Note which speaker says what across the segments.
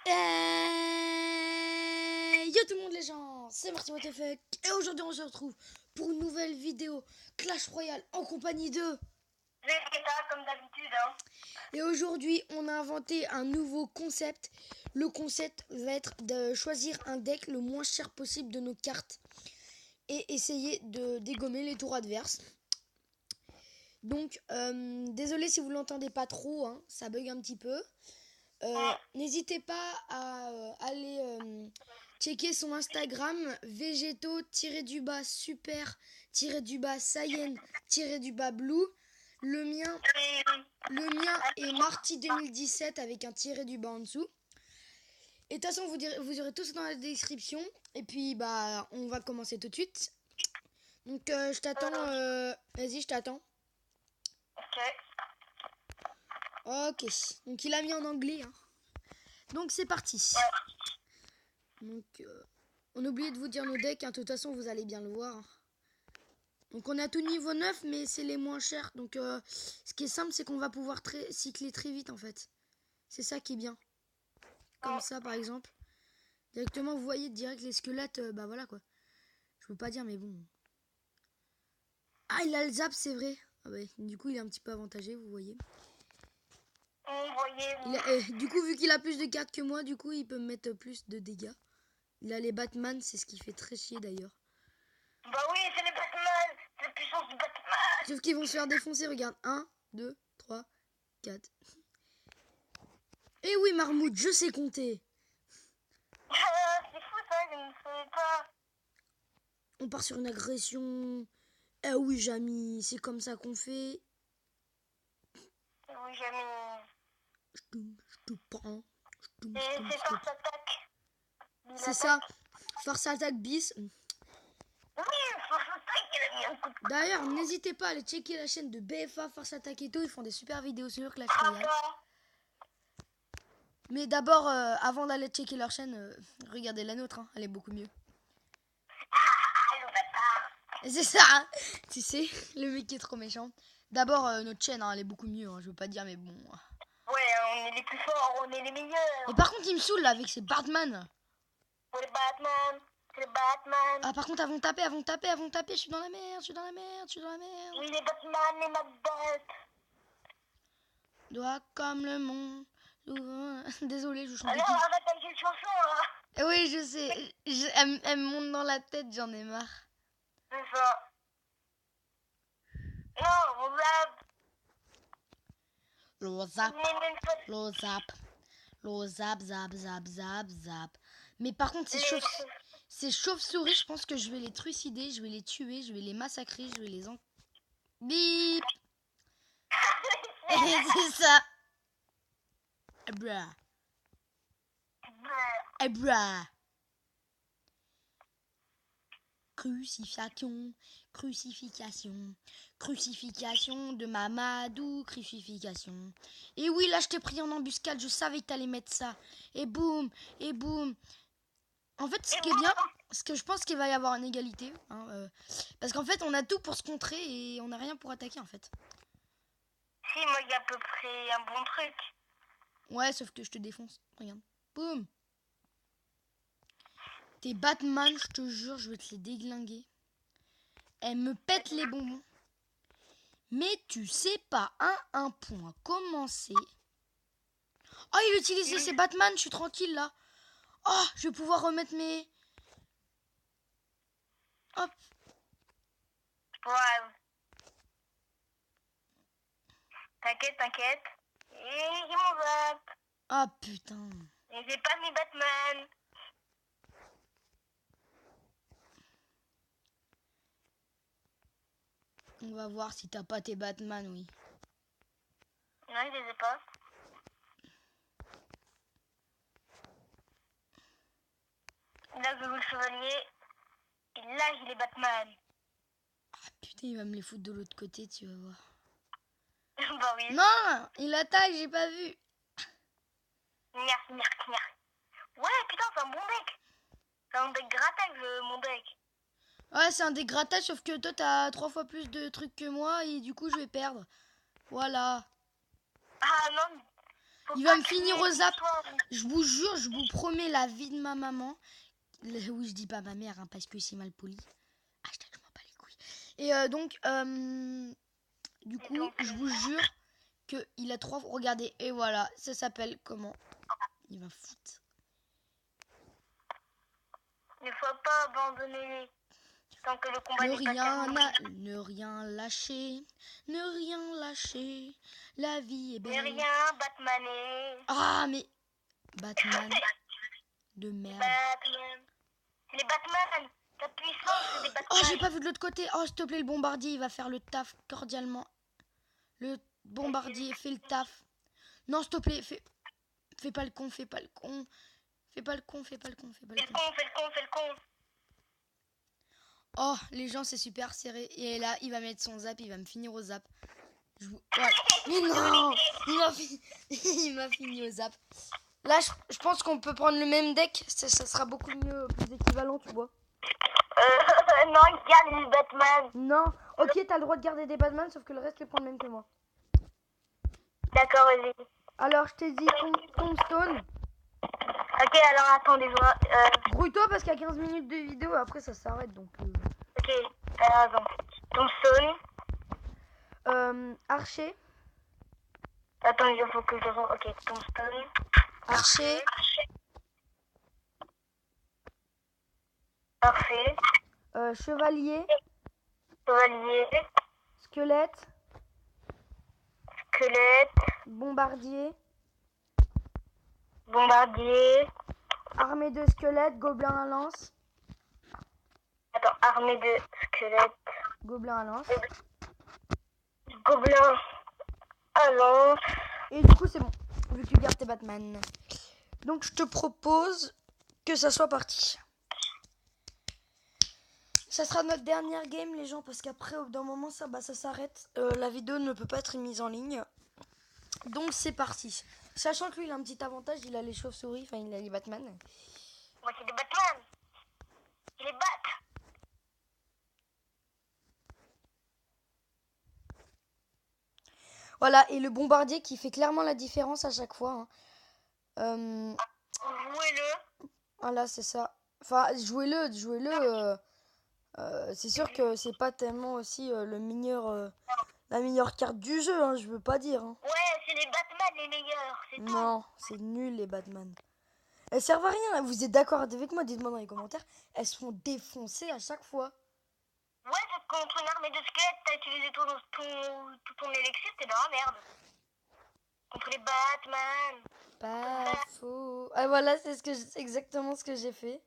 Speaker 1: Yo tout le monde les gens, c'est Martin WTF et aujourd'hui on se retrouve pour une nouvelle vidéo Clash Royale en compagnie de
Speaker 2: Vegeta comme d'habitude
Speaker 1: Et aujourd'hui on a inventé un nouveau concept. Le concept va être de choisir un deck le moins cher possible de nos cartes et essayer de dégommer les tours adverses. Donc désolé si vous l'entendez pas trop, hein, ça bug un petit peu. N'hésitez pas à aller checker son Instagram vegeto-super-saiyan-blue. Le mien est Marty2017 avec un tiré du bas en dessous. Et de toute façon vous aurez tout ça dans la description. Et puis bah on va commencer tout de suite. Donc je t'attends. Vas-y, je t'attends. Ok. Donc il a mis en anglais. Hein. Donc c'est parti. Donc on a oublié de vous dire nos decks. Hein. De toute façon vous allez bien le voir. Donc on a tout niveau 9 mais c'est les moins chers. Donc ce qui est simple c'est qu'on va pouvoir cycler très vite en fait. C'est ça qui est bien. Comme ça par exemple. Directement vous voyez direct les squelettes. Bah voilà quoi. Je peux pas dire mais bon. Ah il a le zap c'est vrai. Ah ouais, du coup il est un petit peu avantagé vous voyez. Du coup vu qu'il a plus de cartes que moi du coup il peut me mettre plus de dégâts. Il a les Batman c'est ce qui fait très chier d'ailleurs.
Speaker 2: Bah oui c'est les Batman. C'est la puissance du Batman.
Speaker 1: Sauf qu'ils vont se faire défoncer regarde. 1, 2, 3, 4. Eh oui Marmout je sais compter.
Speaker 2: C'est fou ça je ne savais pas.
Speaker 1: On part sur une agression. Eh oui Jamy c'est comme ça qu'on fait.
Speaker 2: Oui Jamy.
Speaker 1: Je te prends.
Speaker 2: C'est force attaque.
Speaker 1: C'est ça. Force attaque bis.
Speaker 2: Oui force attaque il a mis un coup de
Speaker 1: D'ailleurs n'hésitez pas à aller checker la chaîne de BFA Force attaque et tout. Ils font des super vidéos sur Clash Royale. Mais d'abord avant d'aller checker leur chaîne, regardez la nôtre. Hein. Elle est beaucoup mieux.
Speaker 2: Le bâtard.
Speaker 1: Et c'est ça. Hein. Tu sais le mec qui est trop méchant. D'abord notre chaîne hein, elle est beaucoup mieux. Hein. Je veux pas dire mais bon.
Speaker 2: Ouais on est les plus forts, on est les meilleurs.
Speaker 1: Et par contre il me saoule là avec ses Batman.
Speaker 2: C'est le Batman. C'est le Batman.
Speaker 1: Ah par contre elles vont taper. Je suis dans la merde.
Speaker 2: Oui les Batman, les Macbeth.
Speaker 1: Doigt comme le monde. Désolé, je chante.
Speaker 2: Alors arrête avec cette chanson là.
Speaker 1: Oui, je sais. Elle me monte dans la tête, j'en ai marre.
Speaker 2: C'est ça. Non, on zap.
Speaker 1: Le zap. Mais par contre, ces chauves-souris, je pense que je vais les trucider, je vais les tuer, je vais les massacrer, je vais les en... Bip. C'est ça. Bra. Crucifixion de Mamadou, crucifixion. Et oui, là je t'ai pris en embuscade, je savais que t'allais mettre ça. Et boum. En fait, ce qui est bien, ce que je pense qu'il va y avoir une égalité. Hein, parce qu'en fait, on a tout pour se contrer et on n'a rien pour attaquer en fait.
Speaker 2: Si, moi il y a à peu près un bon truc.
Speaker 1: Ouais, sauf que je te défonce. Regarde. Boum. Tes Batman, je te jure, je vais te les déglinguer. Elle me pète les bonbons. Mais tu sais pas, un point commencé. Oh, il utilisait ses Batman, je suis tranquille là. Oh, je vais pouvoir remettre mes... Hop.
Speaker 2: Ouais. T'inquiète. Et j'ai mon zap.
Speaker 1: Ah putain.
Speaker 2: Et j'ai pas mis Batman.
Speaker 1: On va voir si t'as pas tes Batman, oui.
Speaker 2: Non, je les ai pas. Là, je joue le chevalier. Et là, j'ai les Batman.
Speaker 1: Ah putain, il va me les foutre de l'autre côté, tu vas voir.
Speaker 2: Bah oui.
Speaker 1: Non, il attaque, j'ai pas vu.
Speaker 2: Merci. Ouais, putain, c'est un bon deck. C'est un deck grattage, mon deck.
Speaker 1: Ouais, c'est un dégrattage, sauf que toi, t'as 3 fois plus de trucs que moi, et du coup, je vais perdre. Voilà.
Speaker 2: Ah non. Faut
Speaker 1: Il
Speaker 2: pas
Speaker 1: va me finir
Speaker 2: crier
Speaker 1: au zap.
Speaker 2: l'histoire.
Speaker 1: Je vous jure, je vous promets la vie de ma maman. Oui, je dis pas ma mère, hein, parce que c'est mal poli. Hashtag, je m'en bats les couilles. Et donc, du coup,
Speaker 2: donc,
Speaker 1: je vous jure qu'il a 3... Regardez, et voilà, ça s'appelle comment? Il va foutre.
Speaker 2: Il ne faut pas abandonner tant que le combat n'est pas terminé.
Speaker 1: Ne rien lâcher, ne rien lâcher. La vie est
Speaker 2: Ne
Speaker 1: belle.
Speaker 2: rien, Batmané.
Speaker 1: Ah, mais Batman de merde.
Speaker 2: Batman. C'est les Batman. La puissance, c'est des
Speaker 1: Oh, j'ai
Speaker 2: Batman.
Speaker 1: pas vu de l'autre côté. Oh, s'il te plaît, le bombardier, il va faire le taf cordialement. Le bombardier fait le taf. Non, s'il te plaît, fais pas le con, fais pas le con. Fais pas le con, fais pas le con, fais pas le
Speaker 2: Fais le
Speaker 1: con.
Speaker 2: con, fais le con, fais le con.
Speaker 1: Oh, les gens, c'est super serré. Et là, il va mettre son zap, il va me finir au zap. Voilà. Mais non, il m'a fini au zap. Là, je pense qu'on peut prendre le même deck. Ça sera beaucoup mieux, plus équivalent, tu vois.
Speaker 2: Non, il garde les Batman.
Speaker 1: Non. Ok, t'as le droit de garder des Batman, sauf que le reste, tu prends le même que moi.
Speaker 2: D'accord, vas-y.
Speaker 1: Alors, je t'ai dit Tombstone.
Speaker 2: Ok, alors attendez,
Speaker 1: Brouille-toi parce qu'il y a 15 minutes de vidéo, après ça s'arrête donc.
Speaker 2: ok, t'as raison. Tombstone.
Speaker 1: Archer.
Speaker 2: Attends, il faut que je... Ok, Tombstone.
Speaker 1: Archer.
Speaker 2: Parfait.
Speaker 1: Chevalier.
Speaker 2: Chevalier.
Speaker 1: Squelette.
Speaker 2: Squelette.
Speaker 1: Bombardier.
Speaker 2: Bombardier.
Speaker 1: Armée de squelettes. Gobelin à lance.
Speaker 2: Attends, armée de squelettes.
Speaker 1: Gobelin à lance.
Speaker 2: Gobelin à lance.
Speaker 1: Et du coup, c'est bon. Vu que tu gardes tes Batman. Donc, je te propose que ça soit parti. Ça sera notre dernière game, les gens, parce qu'après, au bout d'un moment, ça s'arrête. La vidéo ne peut pas être mise en ligne. Donc, c'est parti. Sachant que lui, il a un petit avantage, il a les chauves-souris, enfin, il a les Batman.
Speaker 2: Moi, c'est des Batman. Il les bat.
Speaker 1: Voilà, et le bombardier qui fait clairement la différence à chaque fois. Hein.
Speaker 2: Jouez-le.
Speaker 1: Voilà, c'est ça. Enfin, jouez-le. C'est sûr que c'est pas tellement aussi la meilleure carte du jeu, hein, je veux pas dire. Hein.
Speaker 2: Ouais, c'est les Batman les meilleurs, c'est tout.
Speaker 1: Non, c'est nul les Batman. Elles servent à rien, vous êtes d'accord avec moi, dites-moi dans les commentaires. Elles se font défoncer à chaque fois.
Speaker 2: Ouais, parce que contre une armée de squelettes, t'as utilisé tout ton élixir, t'es dans la merde. Contre les Batman.
Speaker 1: Pas faux. Ah voilà, c'est exactement ce que j'ai fait.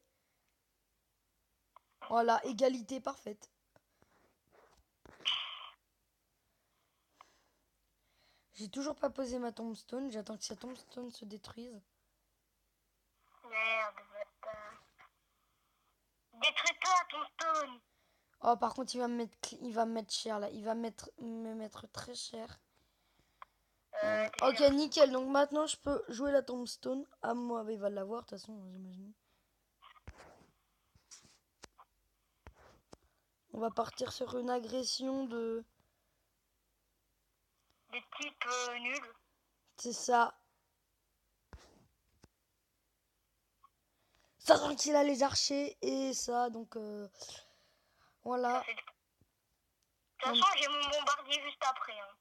Speaker 1: Voilà, égalité parfaite. J'ai toujours pas posé ma tombstone, j'attends que sa tombstone se détruise.
Speaker 2: Merde, bâtard. Détruis-toi, ton stone.
Speaker 1: Oh, par contre, il va me mettre cher là, il va me mettre très cher. Ok, nickel. Donc maintenant, je peux jouer la tombstone. À moi, il va l'avoir, de toute façon, j'imagine. On va partir sur une agression de...
Speaker 2: Des types nuls.
Speaker 1: C'est ça. Sachant qu'il a les archers et ça, donc... voilà.
Speaker 2: De toute façon, j'ai mon bombardier juste après. Hein.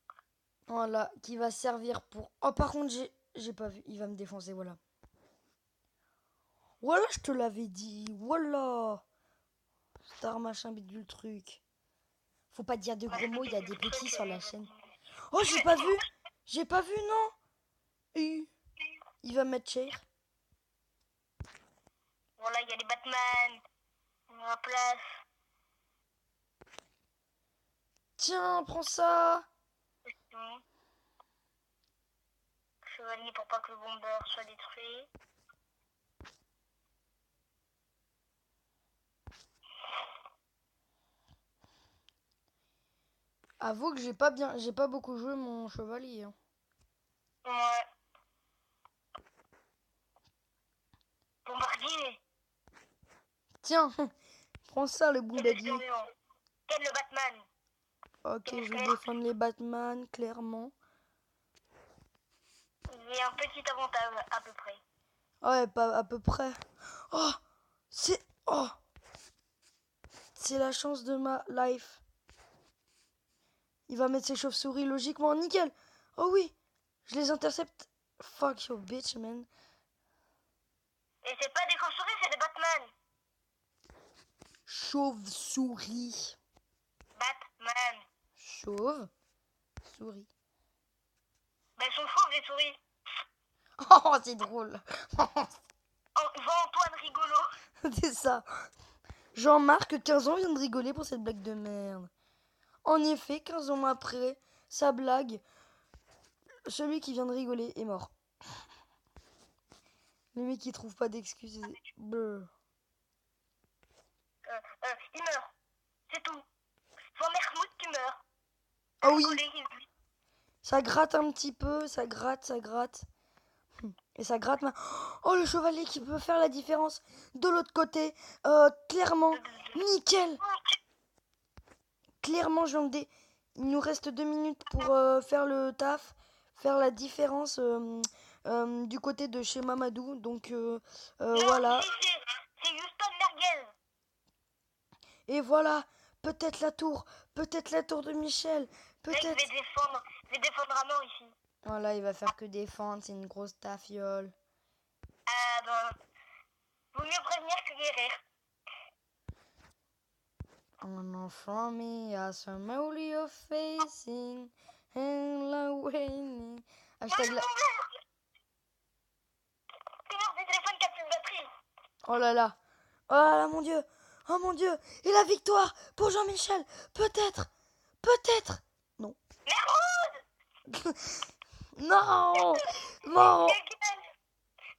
Speaker 1: Voilà, qui va servir pour... Oh, par contre, j'ai pas vu. Il va me défoncer, voilà. Voilà, je te l'avais dit. Voilà. Star machin bidule truc. Faut pas dire de gros mots, il y a des petits sur la chaîne. Oh, j'ai pas vu. J'ai pas vu, non. Il va mettre cher.
Speaker 2: Voilà, il y a les Batman. On a la place.
Speaker 1: Tiens, prends ça.
Speaker 2: Chevalier pour pas que le bomber soit détruit.
Speaker 1: Avoue que j'ai pas beaucoup joué mon chevalier. Hein.
Speaker 2: Ouais. Bombardier.
Speaker 1: Tiens, prends ça le bombardier.
Speaker 2: Quel le Batman.
Speaker 1: Ok, je vais défendre les Batman, clairement.
Speaker 2: j'ai un petit avantage à peu près.
Speaker 1: Ouais, pas à peu près. Oh, c'est... Oh, c'est la chance de ma life. Il va mettre ses chauves-souris logiquement, nickel. Oh oui, je les intercepte. Fuck your bitch, man.
Speaker 2: Et c'est pas des chauves-souris, c'est des Batman.
Speaker 1: Chauve-souris.
Speaker 2: Batman.
Speaker 1: Chauve-souris.
Speaker 2: Ben, elles sont chauves, les souris.
Speaker 1: Oh, c'est drôle.
Speaker 2: Jean-Antoine rigolo.
Speaker 1: C'est ça. Jean-Marc, 15 ans, vient de rigoler pour cette blague de merde. En effet, 15 ans après sa blague, celui qui vient de rigoler est mort. Les mecs qui trouvent pas d'excuses. Bleu.
Speaker 2: Il meurt. C'est tout. Jean-Mermoud, tu meurs.
Speaker 1: Ah oui,
Speaker 2: Rigoler, il-
Speaker 1: ça gratte un petit peu, ça gratte. Et ça gratte. Oh, le chevalier qui peut faire la différence. De l'autre côté, clairement, nickel. Clairement, il nous reste 2 minutes pour faire le taf, faire la différence du côté de chez Mamadou. Donc
Speaker 2: Non,
Speaker 1: voilà.
Speaker 2: si, c'est Houston Merguez.
Speaker 1: Et voilà, peut-être la tour de Michel,
Speaker 2: Mec,
Speaker 1: peut-être.
Speaker 2: je vais défendre à mort ici.
Speaker 1: Voilà, il va faire que défendre, c'est une grosse tafiole.
Speaker 2: Ah ben, vaut mieux prévenir que guérir.
Speaker 1: On enfant me as a only of facing and la waiting. Hashtag la...
Speaker 2: C'est mort des téléphones qui a plus de batterie.
Speaker 1: Oh là là. Oh là là, mon Dieu. Oh mon Dieu. Et la victoire pour Jean-Michel. Peut-être. Peut-être. Non.
Speaker 2: Mermoud.
Speaker 1: Non. Non.
Speaker 2: Quelqu'un.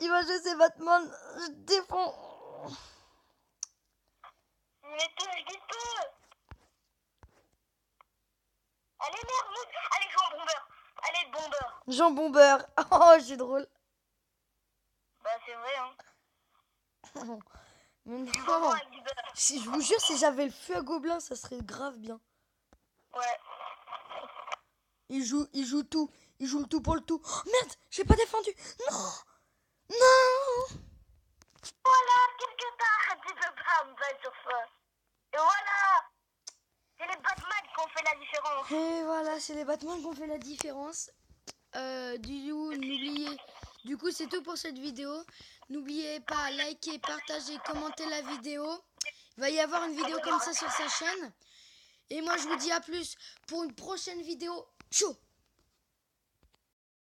Speaker 1: Il va jouer ses Batman. Je défends.
Speaker 2: Mais touche du peu. Allez, Mermoud. Allez, Jean Bomber. Allez, le Bomber.
Speaker 1: Jean Bomber. Oh, c'est drôle.
Speaker 2: Bah, c'est vrai, hein.
Speaker 1: Mais
Speaker 2: Du bonbon
Speaker 1: non.
Speaker 2: avec du beurre.
Speaker 1: Si, je vous jure, si j'avais le feu à gobelin, ça serait grave bien.
Speaker 2: Ouais.
Speaker 1: Il joue tout. Il joue le tout pour le tout. Oh, merde, j'ai pas défendu. Non. Non.
Speaker 2: Voilà, quelque part, tu peux pas me battre sur ça. Et voilà. C'est les Batman qui ont fait la différence.
Speaker 1: Et voilà, c'est les Batman qui ont fait la différence. Du coup, c'est tout pour cette vidéo. N'oubliez pas, liker, partager, commenter la vidéo. Il va y avoir une vidéo comme ça sur sa chaîne. Et moi, je vous dis à plus pour une prochaine vidéo. Ciao.